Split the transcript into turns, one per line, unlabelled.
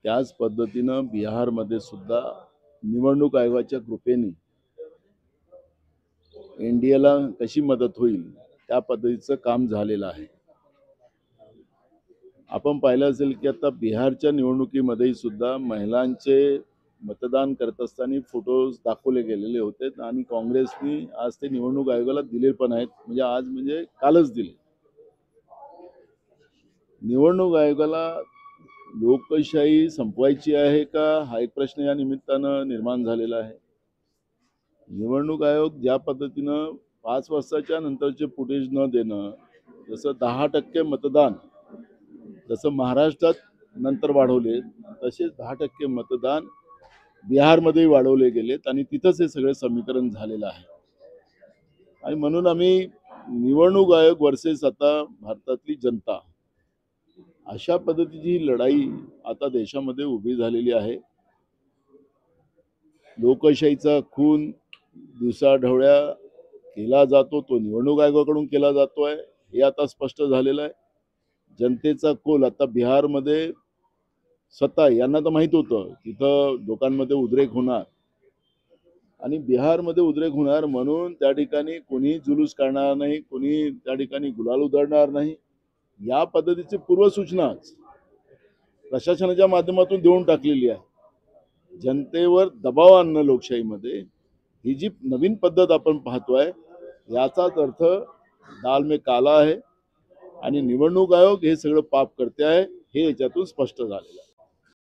त्याच पद्धतीनं बिहारमध्ये सुद्धा निवडणूक आयोगाच्या कृपेने एनडीएला कशी मदत होईल त्या पद्धतीचं काम झालेलं आहे। आपण पाहिलं असेल की आता बिहारच्या निवडणुकीमध्ये सुद्धा महिलांचे मतदान करत असताना फोटोज दाखवले गेलेले होते आणि काँग्रेसने आज ते निवडणूक आयोगाला दिले पण आहेत, म्हणजे आज म्हणजे कालच दिले। निवडणूक आयोगाला लोकशाही संपवायची आहे का हा एक प्रश्न या निमित्तानं निर्माण झालेला आहे। निवडणूक आयोग ज्या पद्धतीनं 5 वाजताच्या नंतरचे फुटेज न देणं, जसं 10% मतदान जसं महाराष्ट्रात नंतर वाढवले, तसेच 10% मतदान बिहारमध्ये वाढवले गेलेत आणि तिथंच हे सगळे समीकरण झालेलं आहे। आणि म्हणून आम्ही निवडणूक आयोग वर्सेस आता भारतातली जनता अशा पद्धतीची ही लढाई आता देशामध्ये उभी झालेली आहे। लोकशाहीचा खून दिवसाढवळ्या केला जातो, तो निवडणूक आयोगाकडून केला जातोय हे आता स्पष्ट झालेलं आहे। जनतेचा कौल आता बिहारमध्ये सत्ता यांना तर माहित होतं तिथं लोकांमध्ये उद्रेक होणार आणि बिहारमध्ये उद्रेक होणार म्हणून त्या ठिकाणी कोणी जुलूस काढणार नाही, कोणी त्या ठिकाणी गुलाल उधळणार नाही, या पद्धतीची पूर्वसूचनाच प्रशासनाच्या माध्यमातून देऊन टाकलेली आहे। जनतेवर दबाव आणणं लोकशाहीमध्ये ही जी नवीन पद्धत आपण पाहतोय याचाच अर्थ दाल में काला आहे आणि निवडणूक आयोग हे सगळं पाप करते आहे हे याच्यातून स्पष्ट झालेलं आहे।